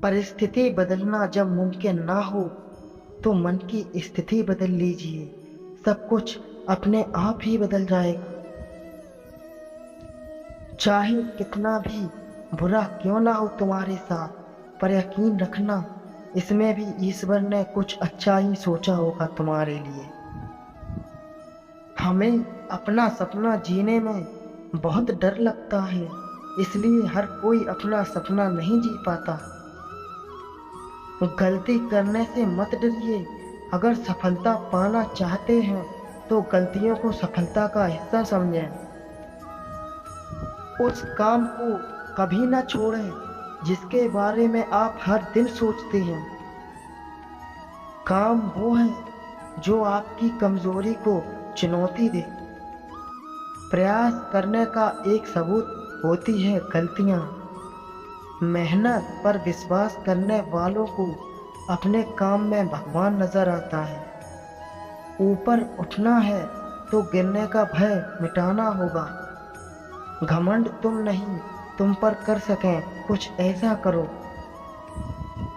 परिस्थिति बदलना जब मुमकिन ना हो तो मन की स्थिति बदल लीजिए, सब कुछ अपने आप ही बदल जाएगा। चाहे कितना भी बुरा क्यों ना हो तुम्हारे साथ, पर यकीन रखना इसमें भी ईश्वर ने कुछ अच्छा ही सोचा होगा तुम्हारे लिए। हमें अपना सपना जीने में बहुत डर लगता है, इसलिए हर कोई अपना सपना नहीं जी पाता। गलती करने से मत डरिए। अगर सफलता पाना चाहते हैं तो गलतियों को सफलता का हिस्सा समझें। उस काम को कभी ना छोड़ें जिसके बारे में आप हर दिन सोचते हैं। काम वो है जो आपकी कमजोरी को चुनौती दे। प्रयास करने का एक सबूत होती है गलतियां। मेहनत पर विश्वास करने वालों को अपने काम में भगवान नजर आता है। ऊपर उठना है तो गिरने का भय मिटाना होगा। घमंड तुम नहीं तुम पर कर सकें कुछ ऐसा करो।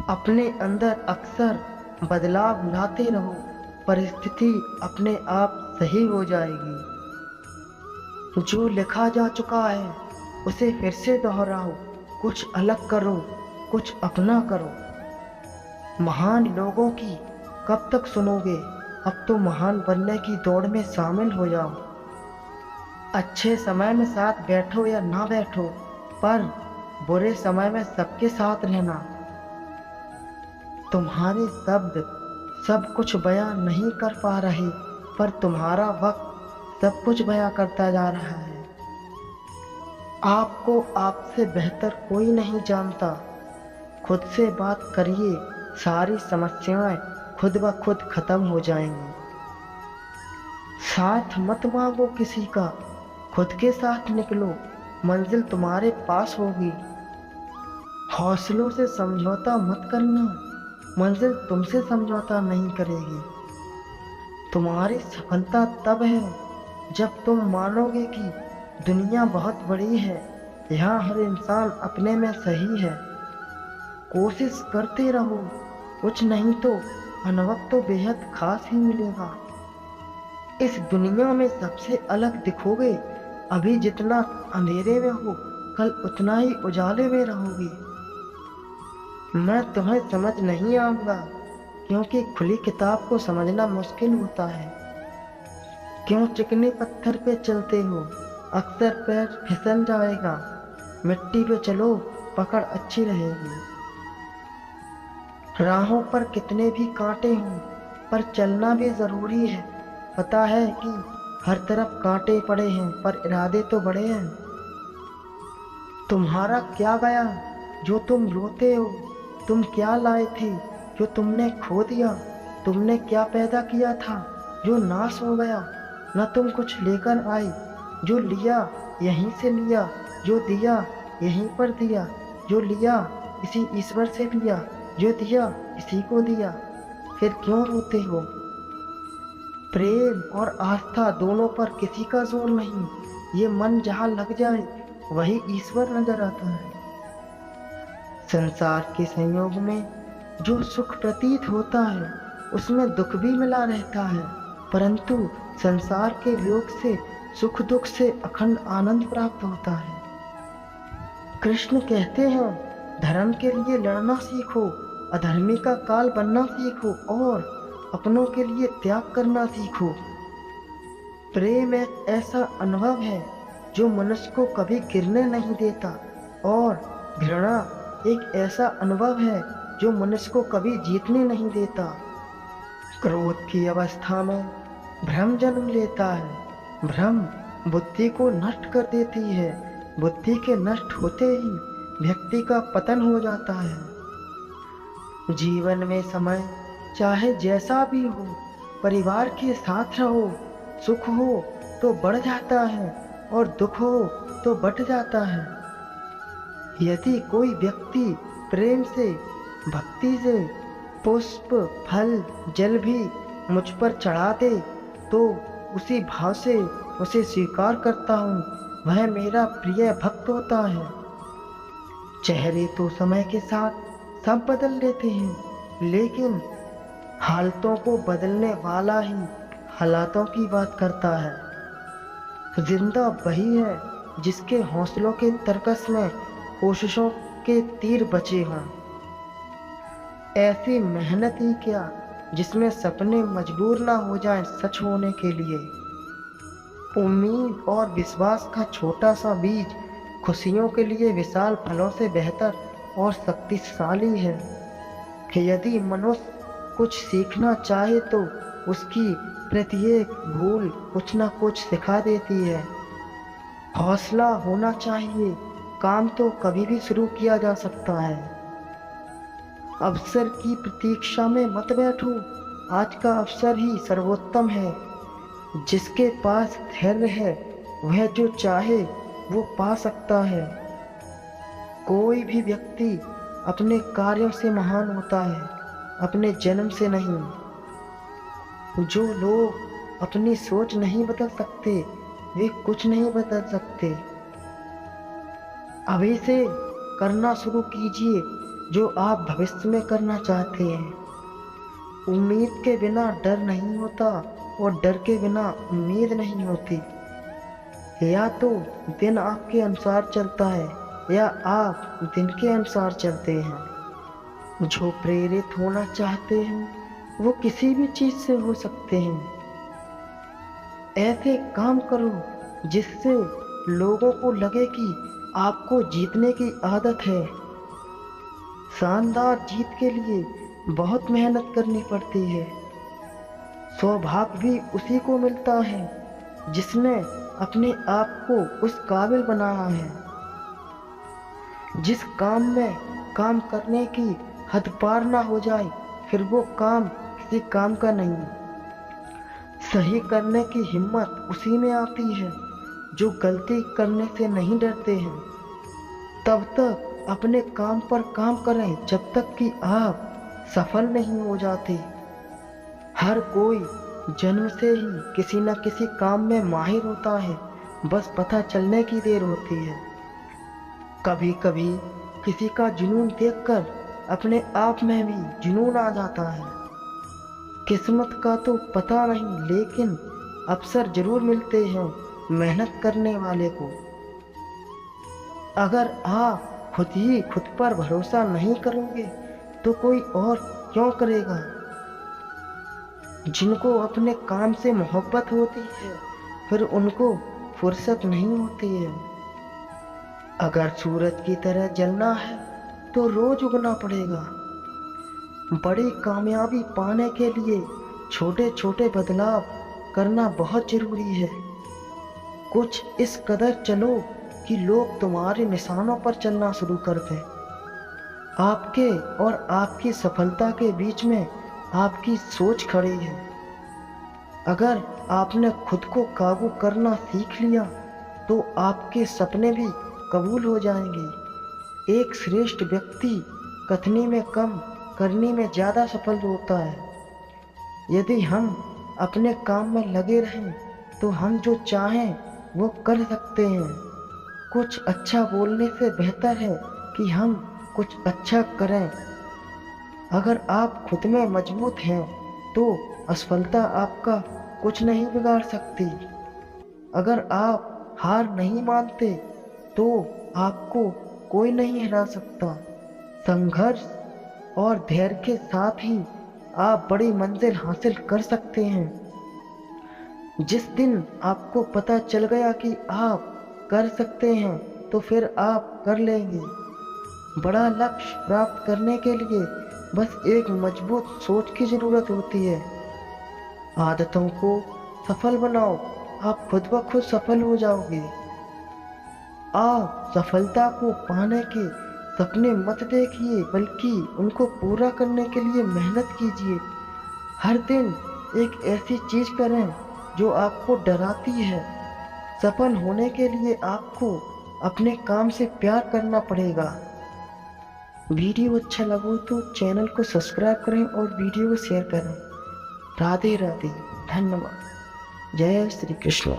अपने अंदर अक्सर बदलाव लाते रहो, परिस्थिति अपने आप सही हो जाएगी। जो लिखा जा चुका है उसे फिर से दोहराओ, कुछ अलग करो, कुछ अपना करो। महान लोगों की कब तक सुनोगे, अब तो महान बनने की दौड़ में शामिल हो जाओ। अच्छे समय में साथ बैठो या ना बैठो, पर बुरे समय में सबके साथ रहना। तुम्हारे शब्द सब कुछ बयां नहीं कर पा रहे, पर तुम्हारा वक्त सब कुछ बयां करता जा रहा है। आपको आपसे बेहतर कोई नहीं जानता। खुद से बात करिए, सारी समस्याएं खुद ब खुद खत्म हो जाएंगी। साथ मत मांगो किसी का, खुद के साथ निकलो, मंजिल तुम्हारे पास होगी। हौसलों से समझौता मत करना, मंजिल तुमसे समझौता नहीं करेगी। तुम्हारी सफलता तब है जब तुम मानोगे कि दुनिया बहुत बड़ी है, यहाँ हर इंसान अपने में सही है। कोशिश करते रहो, कुछ नहीं तो अनुभव तो बेहद खास ही मिलेगा। इस दुनिया में सबसे अलग दिखोगे। अभी जितना अंधेरे में हो, कल उतना ही उजाले में रहोगे। मैं तुम्हें समझ नहीं आऊंगा, क्योंकि खुली किताब को समझना मुश्किल होता है। क्यों चिकने पत्थर पे चलते हो, अक्सर पैर फिसल जाएगा। मिट्टी पे चलो, पकड़ अच्छी रहेगी। राहों पर कितने भी कांटे हों, पर चलना भी जरूरी है। पता है कि हर तरफ कांटे पड़े हैं, पर इरादे तो बड़े हैं। तुम्हारा क्या गया जो तुम रोते हो? तुम क्या लाए थे जो तुमने खो दिया? तुमने क्या पैदा किया था जो नाश हो गया? न तुम कुछ लेकर आए, जो लिया यहीं से लिया, जो दिया यहीं पर दिया, जो लिया इसी ईश्वर से लिया, जो दिया इसी को दिया। फिर क्यों रोते हो? प्रेम और आस्था दोनों पर किसी का जोर नहीं। ये मन जहाँ लग जाए वही ईश्वर नजर आता है। संसार के संयोग में जो सुख प्रतीत होता है उसमें दुख भी मिला रहता है, परंतु संसार के वियोग से सुख दुख से अखंड आनंद प्राप्त होता है। कृष्ण कहते हैं, धर्म के लिए लड़ना सीखो, अधर्मी का काल बनना सीखो और अपनों के लिए त्याग करना सीखो। प्रेम एक ऐसा अनुभव है जो मनुष्य को कभी गिरने नहीं देता, और घृणा एक ऐसा अनुभव है जो मनुष्य को कभी जीतने नहीं देता। क्रोध की अवस्था में भ्रम जन्म लेता है। भ्रम बुद्धि को नष्ट कर देती है। बुद्धि के नष्ट होते ही व्यक्ति का पतन हो जाता है। जीवन में समय चाहे जैसा भी हो, परिवार के साथ रहो। सुख हो तो बढ़ जाता है और दुख हो तो बढ़ जाता है। यदि कोई व्यक्ति प्रेम से, भक्ति से पुष्प, फल, जल भी मुझ पर चढ़ा दे तो उसी भाव से उसे स्वीकार करता हूँ, वह मेरा प्रिय भक्त होता है। चेहरे तो समय के साथ सब बदल लेते हैं, लेकिन हालतों को बदलने वाला ही हालातों की बात करता है। जिंदा वही है जिसके हौसलों के तरकस में कोशिशों के तीर बचे हों। ऐसी मेहनत ही क्या जिसमें सपने मजबूर ना हो जाएं सच होने के लिए। उम्मीद और विश्वास का छोटा सा बीज खुशियों के लिए विशाल फलों से बेहतर और शक्तिशाली है। यदि मनुष्य कुछ सीखना चाहे तो उसकी प्रत्येक भूल कुछ ना कुछ सिखा देती है। हौसला होना चाहिए, काम तो कभी भी शुरू किया जा सकता है। अवसर की प्रतीक्षा में मत बैठो, आज का अवसर ही सर्वोत्तम है। जिसके पास धैर्य है वह जो चाहे वो पा सकता है। कोई भी व्यक्ति अपने कार्यों से महान होता है, अपने जन्म से नहीं। जो लोग अपनी सोच नहीं बदल सकते वे कुछ नहीं बदल सकते। अभी से करना शुरू कीजिए जो आप भविष्य में करना चाहते हैं। उम्मीद के बिना डर नहीं होता और डर के बिना उम्मीद नहीं होती। या तो दिन आपके अनुसार चलता है या आप दिन के अनुसार चलते हैं। जो प्रेरित होना चाहते हैं वो किसी भी चीज से हो सकते हैं। ऐसे काम करो जिससे लोगों को लगे कि आपको जीतने की आदत है। शानदार जीत के लिए बहुत मेहनत करनी पड़ती है। सौभाग्य भी उसी को मिलता है जिसने अपने आप को उस काबिल बनाया है। जिस काम में काम करने की हद पार ना हो जाए फिर वो काम किसी काम का नहीं। सही करने की हिम्मत उसी में आती है जो गलती करने से नहीं डरते हैं। तब तक अपने काम पर काम करें जब तक कि आप सफल नहीं हो जाते। हर कोई जन्म से ही किसी न किसी काम में माहिर होता है, बस पता चलने की देर होती है। कभी कभी किसी का जुनून देखकर अपने आप में भी जुनून आ जाता है। किस्मत का तो पता नहीं, लेकिन अवसर जरूर मिलते हैं मेहनत करने वाले को। अगर आप खुद पर भरोसा नहीं करोगे तो कोई और क्यों करेगा। जिनको अपने काम से मोहब्बत होती है फिर उनको फुर्सत नहीं होती है। अगर सूरज की तरह जलना है तो रोज उगना पड़ेगा। बड़ी कामयाबी पाने के लिए छोटे छोटे बदलाव करना बहुत जरूरी है। कुछ इस कदर चलो कि लोग तुम्हारे निशानों पर चलना शुरू कर दें। आपके और आपकी सफलता के बीच में आपकी सोच खड़ी है। अगर आपने खुद को काबू करना सीख लिया तो आपके सपने भी कबूल हो जाएंगे। एक श्रेष्ठ व्यक्ति कथनी में कम करने में ज़्यादा सफल होता है। यदि हम अपने काम में लगे रहें तो हम जो चाहें वो कर सकते हैं। कुछ अच्छा बोलने से बेहतर है कि हम कुछ अच्छा करें। अगर आप खुद में मजबूत हैं तो असफलता आपका कुछ नहीं बिगाड़ सकती। अगर आप हार नहीं मानते तो आपको कोई नहीं हरा सकता। संघर्ष और धैर्य के साथ ही आप बड़ी मंजिल हासिल कर सकते हैं। जिस दिन आपको पता चल गया कि आप कर सकते हैं तो फिर आप कर लेंगे। बड़ा लक्ष्य प्राप्त करने के लिए बस एक मजबूत सोच की जरूरत होती है। आदतों को सफल बनाओ, आप खुद ब खुद सफल हो जाओगे। आप सफलता को पाने के सपने मत देखिए बल्कि उनको पूरा करने के लिए मेहनत कीजिए। हर दिन एक ऐसी चीज करें जो आपको डराती है। सफल होने के लिए आपको अपने काम से प्यार करना पड़ेगा। वीडियो अच्छा लगे तो चैनल को सब्सक्राइब करें और वीडियो को शेयर करें। राधे राधे, धन्यवाद। जय श्री कृष्ण।